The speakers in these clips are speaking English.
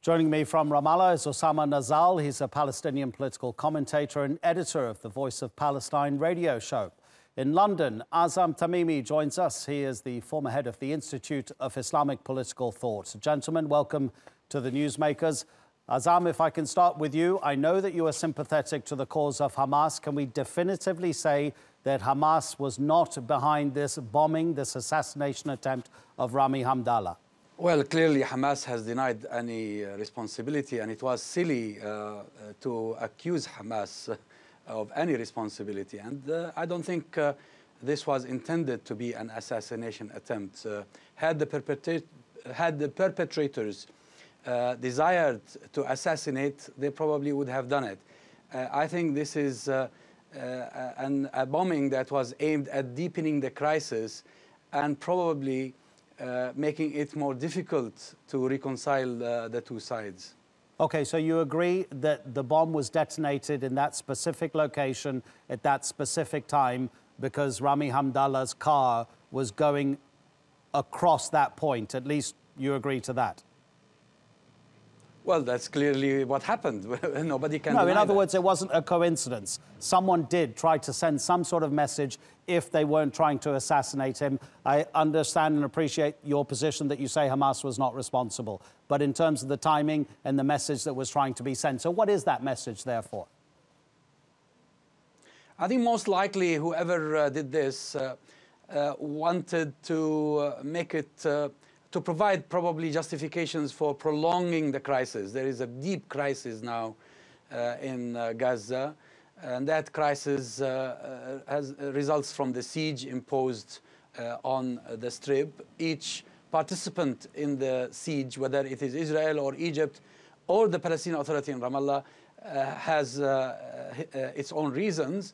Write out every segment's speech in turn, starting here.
Joining me from Ramallah is Osama Nazzal. He's a Palestinian political commentator and editor of the Voice of Palestine radio show. In London, Azzam Tamimi joins us. He is the former head of the Institute of Islamic Political Thought. Gentlemen, welcome to the Newsmakers. Azzam, if I can start with you, I know that you are sympathetic to the cause of Hamas. Can we definitively say that Hamas was not behind this bombing, this assassination attempt of Rami Hamdallah? Well, clearly Hamas has denied any responsibility, and it was silly to accuse Hamas of any responsibility. And I don't think this was intended to be an assassination attempt. Had the perpetrators desired to assassinate, they probably would have done it. I think this is a bombing that was aimed at deepening the crisis and probably making it more difficult to reconcile the two sides. Okay, so you agree that the bomb was detonated in that specific location at that specific time because Rami Hamdallah's car was going across that point. At least you agree to that? Well, that's clearly what happened. Nobody can deny No, in other that. words, it wasn't a coincidence. Someone did try to send some sort of message if they weren't trying to assassinate him. I understand and appreciate your position that you say Hamas was not responsible. But in terms of the timing and the message that was trying to be sent, so what is that message, therefore? I think most likely whoever did this wanted to make it to provide probably justifications for prolonging the crisis. There is a deep crisis now in Gaza, and that crisis results from the siege imposed on the Strip. Each participant in the siege, whether it is Israel or Egypt or the Palestinian Authority in Ramallah, has its own reasons,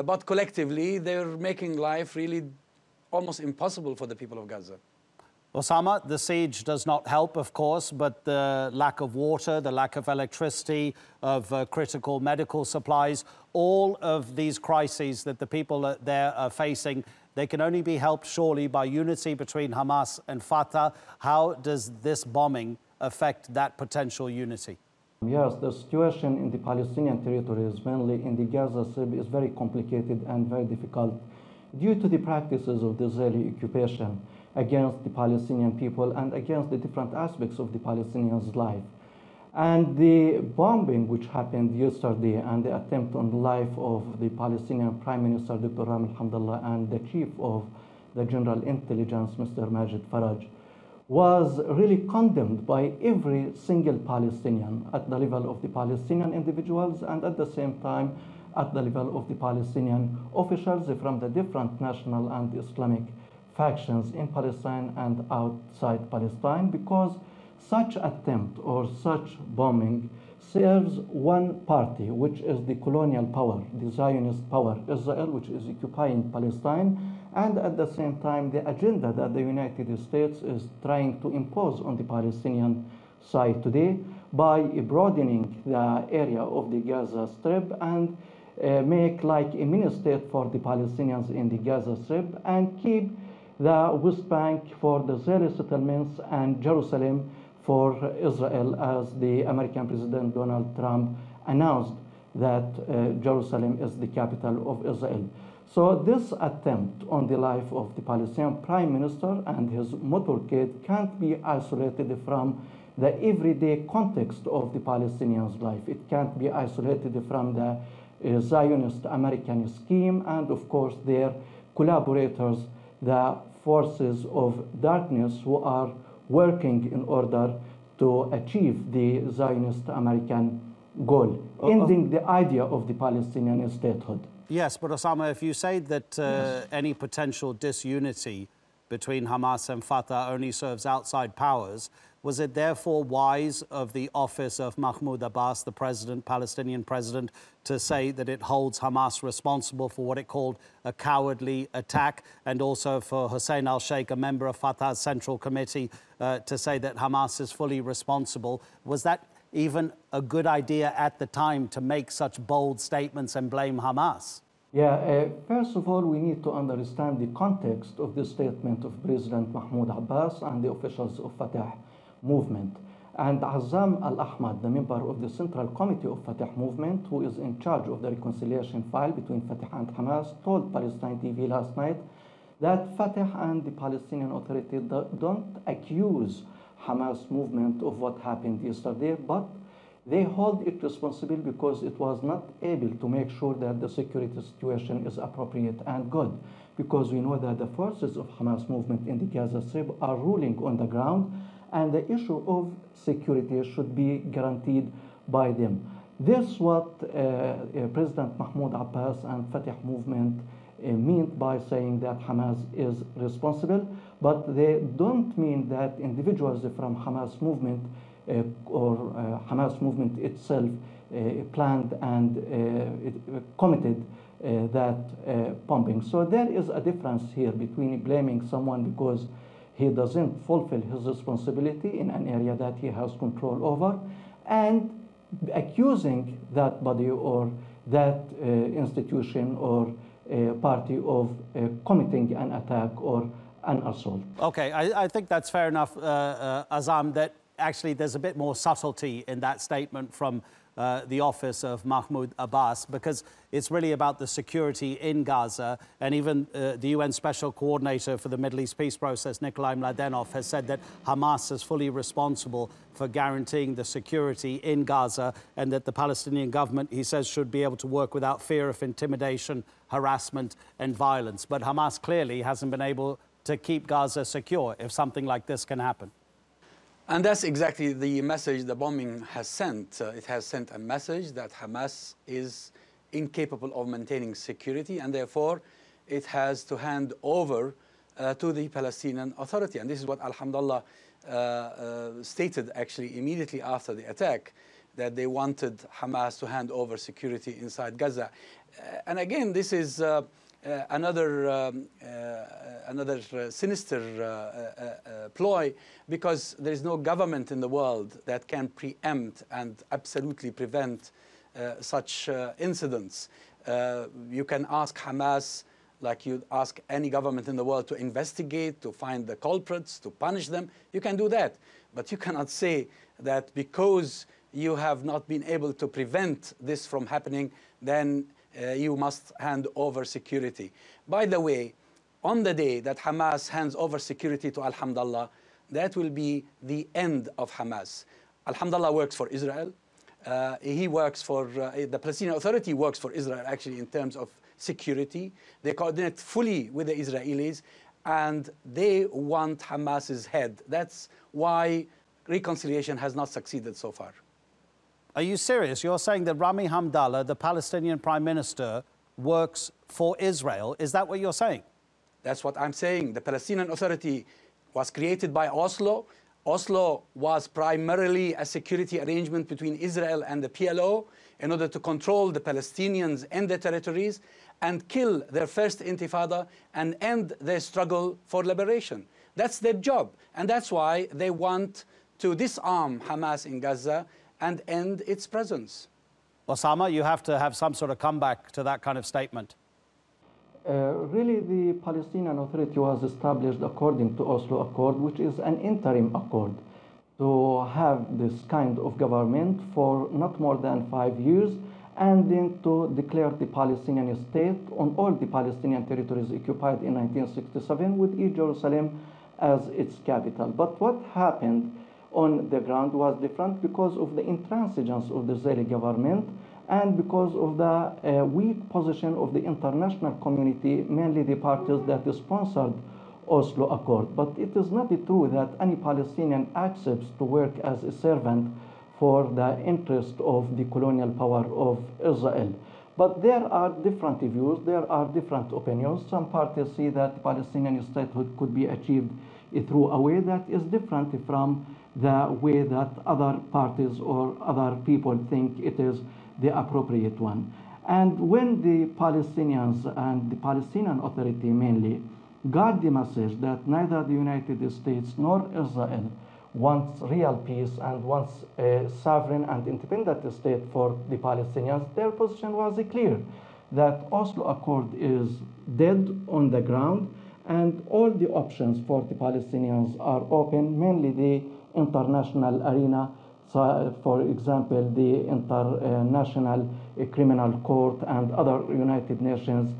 but collectively they're making life really almost impossible for the people of Gaza. Osama, the siege does not help, of course, but the lack of water, the lack of electricity, of critical medical supplies, all of these crises that the people there are facing, they can only be helped surely by unity between Hamas and Fatah. How does this bombing affect that potential unity? Yes, the situation in the Palestinian territories, mainly in the Gaza Strip, is very complicated and very difficult due to the practices of the Israeli occupation against the Palestinian people and against the different aspects of the Palestinians' life. And the bombing which happened yesterday and the attempt on the life of the Palestinian Prime Minister Dr. Rami Hamdallah and the Chief of the General Intelligence, Mr. Majid Faraj, was really condemned by every single Palestinian at the level of the Palestinian individuals and at the same time at the level of the Palestinian officials from the different national and Islamic factions in Palestine and outside Palestine, because such attempt or such bombing serves one party, which is the colonial power, the Zionist power, Israel, which is occupying Palestine, and at the same time the agenda that the United States is trying to impose on the Palestinian side today by broadening the area of the Gaza Strip and make like a mini state for the Palestinians in the Gaza Strip and keep the West Bank for the Israeli settlements and Jerusalem for Israel, as the American President Donald Trump announced that Jerusalem is the capital of Israel. So this attempt on the life of the Palestinian Prime Minister and his motorcade can't be isolated from the everyday context of the Palestinians' life. It can't be isolated from the Zionist American scheme and, of course, their collaborators, the forces of darkness who are working in order to achieve the Zionist American goal, ending the idea of the Palestinian statehood. Yes, but Osama, if you say that any potential disunity between Hamas and Fatah only serves outside powers, was it therefore wise of the office of Mahmoud Abbas, the president, Palestinian president, to say that it holds Hamas responsible for what it called a cowardly attack, and also for Hussein al-Sheikh, a member of Fatah's Central Committee, to say that Hamas is fully responsible? Was that even a good idea at the time to make such bold statements and blame Hamas? Yeah, first of all, we need to understand the context of the statement of President Mahmoud Abbas and the officials of Fatah movement. And Azzam al-Ahmad, the member of the Central Committee of Fatah movement, who is in charge of the reconciliation file between Fatah and Hamas, told Palestine TV last night that Fatah and the Palestinian Authority don't accuse Hamas movement of what happened yesterday, but they hold it responsible because it was not able to make sure that the security situation is appropriate and good. Because we know that the forces of Hamas movement in the Gaza Strip are ruling on the ground, and the issue of security should be guaranteed by them. This is what President Mahmoud Abbas and Fatah movement mean by saying that Hamas is responsible, but they don't mean that individuals from Hamas movement or Hamas movement itself planned and committed that bombing. So there is a difference here between blaming someone because he doesn't fulfill his responsibility in an area that he has control over, and accusing that body or that institution or party of committing an attack or an assault. Okay, I think that's fair enough, Azzam, that actually there's a bit more subtlety in that statement from the office of Mahmoud Abbas, because it's really about the security in Gaza. And even the UN Special Coordinator for the Middle East Peace Process, Nikolai Mladenov, has said that Hamas is fully responsible for guaranteeing the security in Gaza, and that the Palestinian government, he says, should be able to work without fear of intimidation, harassment and violence. But Hamas clearly hasn't been able to keep Gaza secure if something like this can happen. And that's exactly the message the bombing has sent. It has sent a message that Hamas is incapable of maintaining security, and therefore it has to hand over to the Palestinian Authority. And this is what Hamdallah stated actually immediately after the attack, that they wanted Hamas to hand over security inside Gaza. And again, this is another sinister ploy, because there is no government in the world that can preempt and absolutely prevent such incidents. You can ask Hamas, like you'd ask any government in the world, to investigate, to find the culprits, to punish them. You can do that. But you cannot say that because you have not been able to prevent this from happening, then you must hand over security. By the way, on the day that Hamas hands over security to Hamdallah, that will be the end of Hamas. Hamdallah works for Israel. He works for, the Palestinian Authority works for Israel actually in terms of security. They coordinate fully with the Israelis, and they want Hamas's head. That's why reconciliation has not succeeded so far. Are you serious? You're saying that Rami Hamdallah, the Palestinian Prime Minister, works for Israel? Is that what you're saying? That's what I'm saying. The Palestinian Authority was created by Oslo. Oslo was primarily a security arrangement between Israel and the PLO in order to control the Palestinians and their territories and kill their first intifada and end their struggle for liberation. That's their job. And that's why they want to disarm Hamas in Gaza and end its presence. Osama, you have to have some sort of comeback to that kind of statement. Really, the Palestinian Authority was established according to Oslo Accord, which is an interim accord, to have this kind of government for not more than 5 years, and then to declare the Palestinian state on all the Palestinian territories occupied in 1967, with East Jerusalem as its capital. But what happened on the ground was different because of the intransigence of the Israeli government and because of the weak position of the international community, mainly the parties that sponsored Oslo Accord. But it is not true that any Palestinian accepts to work as a servant for the interest of the colonial power of Israel. But there are different views, there are different opinions. Some parties see that Palestinian statehood could be achieved through a way that is different from the way that other parties or other people think it is the appropriate one. And when the Palestinians and the Palestinian Authority mainly got the message that neither the United States nor Israel wants real peace and wants a sovereign and independent state for the Palestinians, their position was clear, that Oslo Accord is dead on the ground and all the options for the Palestinians are open, mainly the international arena. So, for example, the International Criminal Court and other United Nations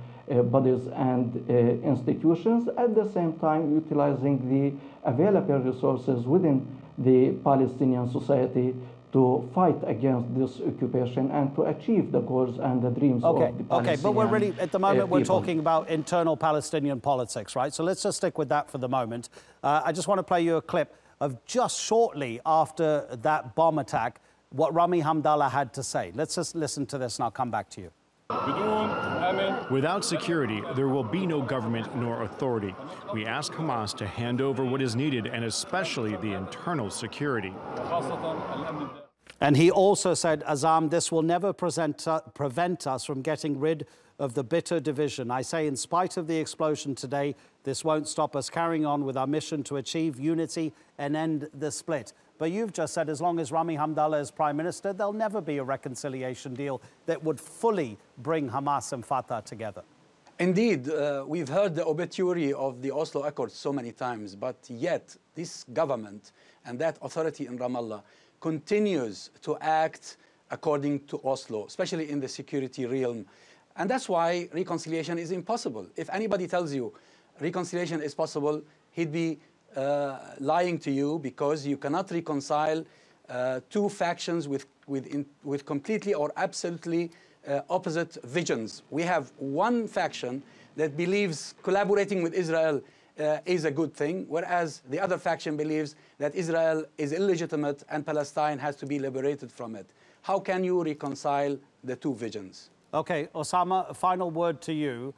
bodies and institutions, at the same time utilizing the available resources within the Palestinian society to fight against this occupation and to achieve the goals and the dreams of the Palestinian Okay, but we're really, at the moment, we're people. talking about internal Palestinian politics, right? So let's just stick with that for the moment. I just want to play you a clip of just shortly after that bomb attack, what Rami Hamdallah had to say. Let's just listen to this and I'll come back to you. Without security, there will be no government nor authority. We ask Hamas to hand over what is needed, and especially the internal security. And he also said, Azzam, this will never prevent us from getting rid of the bitter division. I say, in spite of the explosion today, this won't stop us carrying on with our mission to achieve unity and end the split. But you've just said, as long as Rami Hamdallah is Prime Minister, there'll never be a reconciliation deal that would fully bring Hamas and Fatah together. Indeed, we've heard the obituary of the Oslo Accords so many times, but yet this government and that authority in Ramallah continues to act according to Oslo, especially in the security realm. And that's why reconciliation is impossible. If anybody tells you reconciliation is possible, he'd be lying to you, because you cannot reconcile two factions with completely or absolutely opposite visions. We have one faction that believes collaborating with Israel is a good thing, whereas the other faction believes that Israel is illegitimate and Palestine has to be liberated from it. How can you reconcile the two visions? Okay, Osama, a final word to you.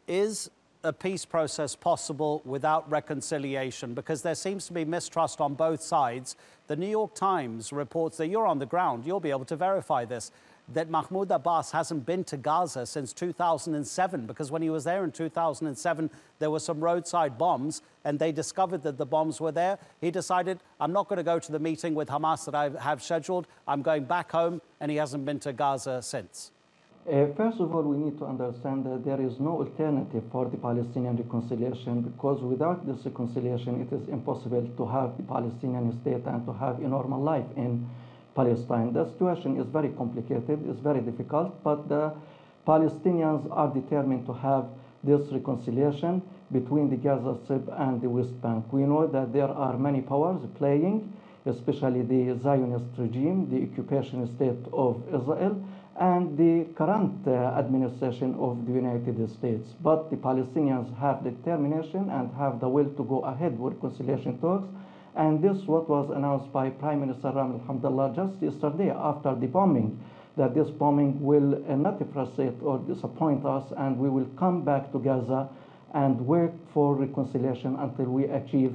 Is a peace process possible without reconciliation? Because there seems to be mistrust on both sides. The New York Times reports that you're on the ground, you'll be able to verify this, that Mahmoud Abbas hasn't been to Gaza since 2007, because when he was there in 2007, there were some roadside bombs and they discovered that the bombs were there. He decided, I'm not going to go to the meeting with Hamas that I have scheduled. I'm going back home, and he hasn't been to Gaza since. First of all, we need to understand that there is no alternative for the Palestinian reconciliation, because without this reconciliation, it is impossible to have the Palestinian state and to have a normal life in Palestine. The situation is very complicated, it's very difficult, but the Palestinians are determined to have this reconciliation between the Gaza Strip and the West Bank. We know that there are many powers playing, especially the Zionist regime, the occupation state of Israel, and the current administration of the United States. But the Palestinians have determination and have the will to go ahead with reconciliation talks. And this is what was announced by Prime Minister Rami Hamdallah just yesterday after the bombing, that this bombing will not frustrate or disappoint us, and we will come back to Gaza and work for reconciliation until we achieve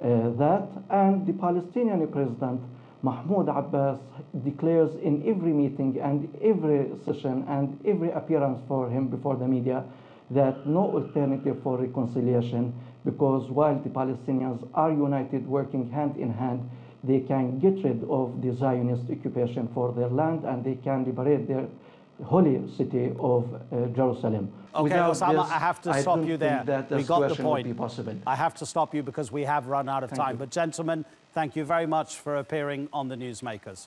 that. And the Palestinian President Mahmoud Abbas declares in every meeting and every session and every appearance for him before the media that no alternative for reconciliation, because while the Palestinians are united, working hand in hand, they can get rid of the Zionist occupation for their land, and they can liberate their holy city of Jerusalem. Okay, Without Osama, this, I have to stop you there. We got the point. I have to stop you because we have run out of time. You. But gentlemen, thank you very much for appearing on the Newsmakers.